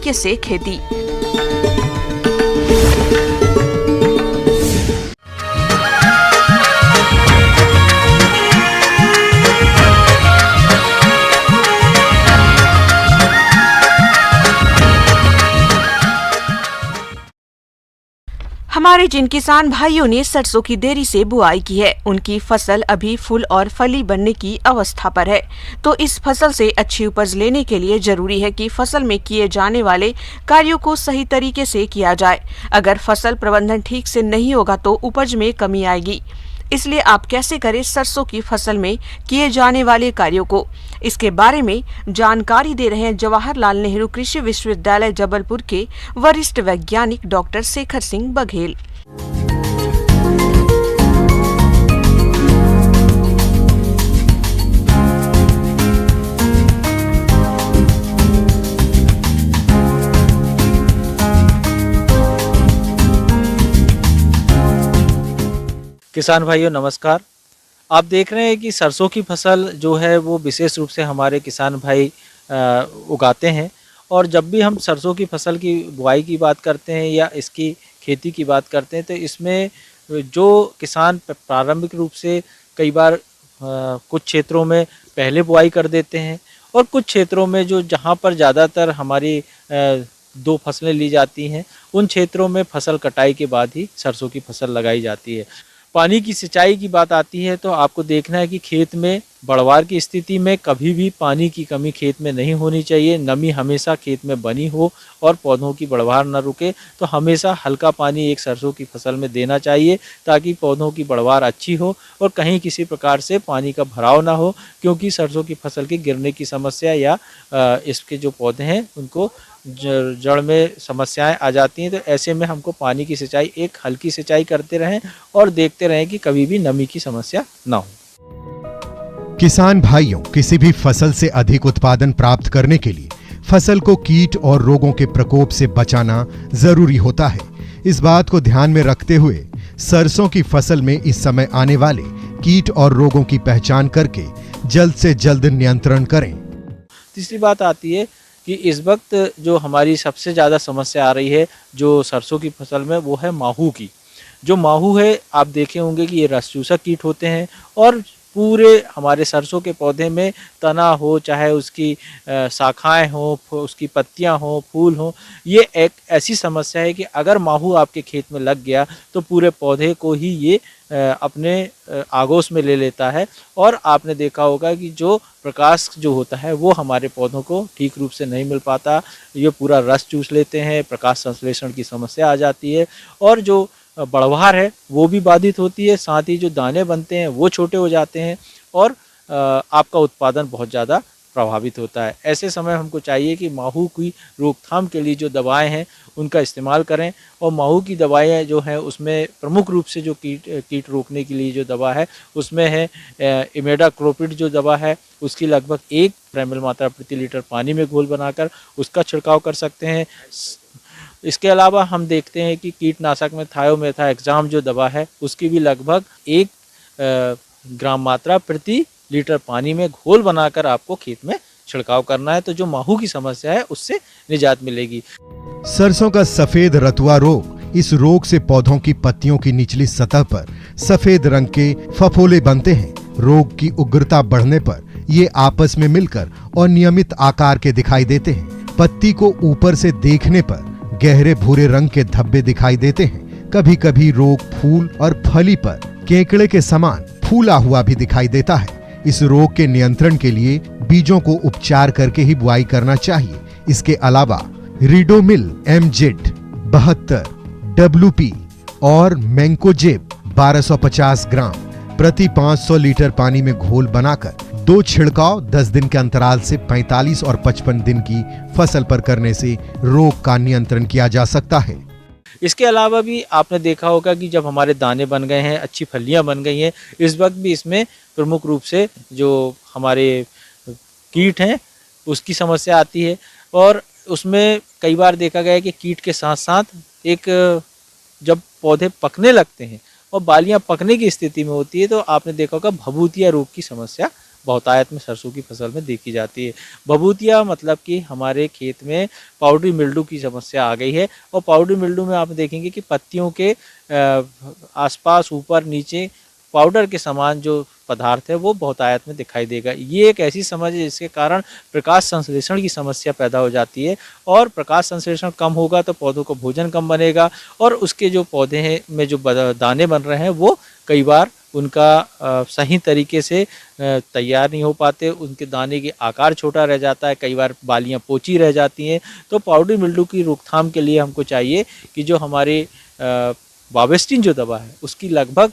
तरीके से खेती। हमारे जिन किसान भाइयों ने सरसों की देरी से बुआई की है, उनकी फसल अभी फूल और फली बनने की अवस्था पर है। तो इस फसल से अच्छी उपज लेने के लिए जरूरी है कि फसल में किए जाने वाले कार्यों को सही तरीके से किया जाए। अगर फसल प्रबंधन ठीक से नहीं होगा तो उपज में कमी आएगी। इसलिए आप कैसे करें सरसों की फसल में किए जाने वाले कार्यों को, इसके बारे में जानकारी दे रहे हैं जवाहरलाल नेहरू कृषि विश्वविद्यालय जबलपुर के वरिष्ठ वैज्ञानिक डॉक्टर शेखर सिंह बघेल। किसान भाइयों नमस्कार। आप देख रहे हैं कि सरसों की फसल जो है वो विशेष रूप से हमारे किसान भाई उगाते हैं। और जब भी हम सरसों की फसल की बुआई की बात करते हैं या इसकी खेती की बात करते हैं तो इसमें जो किसान प्रारंभिक रूप से कई बार कुछ क्षेत्रों में पहले बुआई कर देते हैं और कुछ क्षेत्रों में जो जहाँ पर ज़्यादातर हमारी दो फसलें ली जाती हैं उन क्षेत्रों में फसल कटाई के बाद ही सरसों की फसल लगाई जाती है। पानी की सिंचाई की बात आती है तो आपको देखना है कि खेत में बढ़वार की स्थिति में कभी भी पानी की कमी खेत में नहीं होनी चाहिए। नमी हमेशा खेत में बनी हो और पौधों की बढ़वार न रुके, तो हमेशा हल्का पानी एक सरसों की फसल में देना चाहिए ताकि पौधों की बढ़वार अच्छी हो और कहीं किसी प्रकार से पानी का भराव ना हो, क्योंकि सरसों की फसल के गिरने की समस्या या इसके जो पौधे हैं उनको जड़ में समस्याएं आ जाती हैं। तो ऐसे में हमको पानी की सिंचाई एक हल्की सिंचाई करते रहें और देखते रहें कि कभी भी नमी की समस्या ना हो। किसान भाइयों, किसी भी फसल से अधिक उत्पादन प्राप्त करने के लिए फसल को कीट और रोगों के प्रकोप से बचाना जरूरी होता है। इस बात को ध्यान में रखते हुए सरसों की फसल में इस समय आने वाले कीट और रोगों की पहचान करके जल्द से जल्द नियंत्रण करें। तीसरी बात आती है कि इस वक्त जो हमारी सबसे ज़्यादा समस्या आ रही है जो सरसों की फसल में, वो है माहू की। जो माहू है आप देखे होंगे कि ये रस चूसक कीट होते हैं और पूरे हमारे सरसों के पौधे में तना हो, चाहे उसकी शाखाएं हो, उसकी पत्तियां हो, फूल हो, ये एक ऐसी समस्या है कि अगर माहू आपके खेत में लग गया तो पूरे पौधे को ही ये अपने आगोश में ले लेता है। और आपने देखा होगा कि जो प्रकाश जो होता है वो हमारे पौधों को ठीक रूप से नहीं मिल पाता, ये पूरा रस चूस लेते हैं, प्रकाश संश्लेषण की समस्या आ जाती है और जो बढ़वार है वो भी बाधित होती है, साथ ही जो दाने बनते हैं वो छोटे हो जाते हैं और आपका उत्पादन बहुत ज़्यादा प्रभावित होता है। ऐसे समय हमको चाहिए कि माहू की रोकथाम के लिए जो दवाएं हैं उनका इस्तेमाल करें। और माहू की दवाएं जो हैं उसमें प्रमुख रूप से जो कीट रोकने के लिए जो दवा है उसमें है इमेडाक्लोप्रिड जो दवा है, उसकी लगभग 1 ml मात्रा प्रति लीटर पानी में घोल बनाकर उसका छिड़काव कर सकते हैं। इसके अलावा हम देखते हैं कि कीटनाशक में थायोमेथाक्साम जो दवा है उसकी भी लगभग 1 ग्राम मात्रा प्रति लीटर पानी में घोल बनाकर आपको खेत में छिड़काव करना है, तो जो माहू की समस्या है उससे निजात मिलेगी। सरसों का सफेद रतुआ रोग, इस रोग से पौधों की पत्तियों की निचली सतह पर सफेद रंग के फफोले बनते हैं। रोग की उग्रता बढ़ने पर ये आपस में मिलकर अनियमित आकार के दिखाई देते हैं। पत्ती को ऊपर से देखने पर गहरे भूरे रंग के धब्बे दिखाई देते हैं। कभी कभी रोग फूल और फली पर केकड़े के समान फूला हुआ भी दिखाई देता है। इस रोग के नियंत्रण के लिए बीजों को उपचार करके ही बुआई करना चाहिए। इसके अलावा रिडोमिल MZ 72, WP और मैंकोजेब 1250 ग्राम प्रति 500 लीटर पानी में घोल बनाकर 2 छिड़काव 10 दिन के अंतराल से 45 और 55 दिन की फसल पर करने से रोग का नियंत्रण किया जा सकता है। इसके अलावा भी आपने देखा होगा कि जब हमारे दाने बन गए हैं, अच्छी फलियां बन गई हैं, इस वक्त भी इसमें प्रमुख रूप से जो हमारे कीट हैं उसकी समस्या आती है। और उसमें कई बार देखा गया है कि कीट के साथ साथ एक जब पौधे पकने लगते हैं और बालियां पकने की स्थिति में होती है तो आपने देखा होगा भभूतिया रोग की समस्या बहुतायत में सरसों की फसल में देखी जाती है। भभूतिया मतलब कि हमारे खेत में पाउडरी मिल्ड्यू की समस्या आ गई है और पाउडरी मिल्ड्यू में आप देखेंगे कि पत्तियों के आसपास ऊपर नीचे पाउडर के समान जो पदार्थ है वो बहुतायत में दिखाई देगा। ये एक ऐसी समझ है जिसके कारण प्रकाश संश्लेषण की समस्या पैदा हो जाती है और प्रकाश संश्लेषण कम होगा तो पौधों को भोजन कम बनेगा और उसके जो पौधे हैं में जो दाने बन रहे हैं वो कई बार उनका सही तरीके से तैयार नहीं हो पाते, उनके दाने के आकार छोटा रह जाता है, कई बार बालियां पोची रह जाती हैं। तो पाउडरी मिल्ड्यू की रोकथाम के लिए हमको चाहिए कि जो हमारे वावेस्टिन जो दवा है उसकी लगभग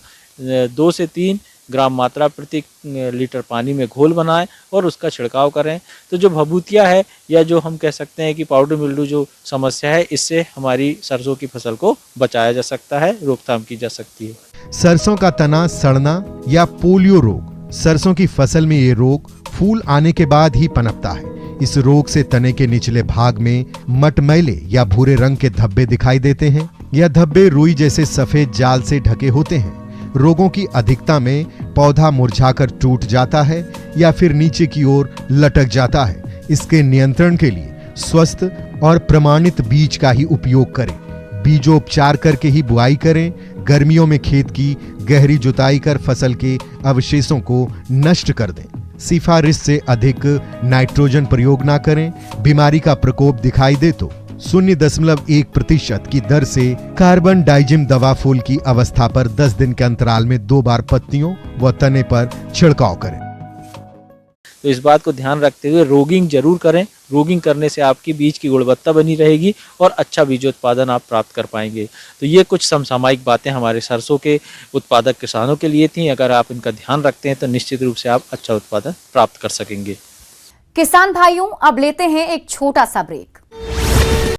2 से 3 ग्राम मात्रा प्रति लीटर पानी में घोल बनाएं और उसका छिड़काव करें। तो जो भभूतिया है या जो हम कह सकते हैं कि पाउडर मिल्ड्यू जो समस्या है, इससे हमारी सरसों की फसल को बचाया जा सकता है, रोकथाम की जा सकती है। सरसों का तना सड़ना या पोलियो रोग। सरसों की फसल में ये रोग फूल आने के बाद ही पनपता है। इस रोग से तने के निचले भाग में मटमैले या भूरे रंग के धब्बे दिखाई देते हैं। यह धब्बे रुई जैसे सफेद जाल से ढके होते हैं। रोगों की अधिकता में पौधा मुरझाकर टूट जाता है या फिर नीचे की ओर लटक जाता है। इसके नियंत्रण के लिए स्वस्थ और प्रमाणित बीज का ही उपयोग करें। बीजोपचार करके ही बुआई करें। गर्मियों में खेत की गहरी जुताई कर फसल के अवशेषों को नष्ट कर दें। सिफारिश से अधिक नाइट्रोजन प्रयोग ना करें। बीमारी का प्रकोप दिखाई दे तो 0.1% की दर से कार्बन डाइजिम दवा फूल की अवस्था पर 10 दिन के अंतराल में 2 बार पत्तियों व तने पर छिड़काव करें। तो इस बात को ध्यान रखते हुए रोगिंग जरूर करें। रोगिंग करने से आपकी बीज की गुणवत्ता बनी रहेगी और अच्छा बीजोत्पादन आप प्राप्त कर पाएंगे। तो ये कुछ समसामयिक बातें हमारे सरसों के उत्पादक किसानों के लिए थी। अगर आप इनका ध्यान रखते हैं तो निश्चित रूप से आप अच्छा उत्पादन प्राप्त कर सकेंगे। किसान भाइयों, अब लेते हैं एक छोटा सा ब्रेक।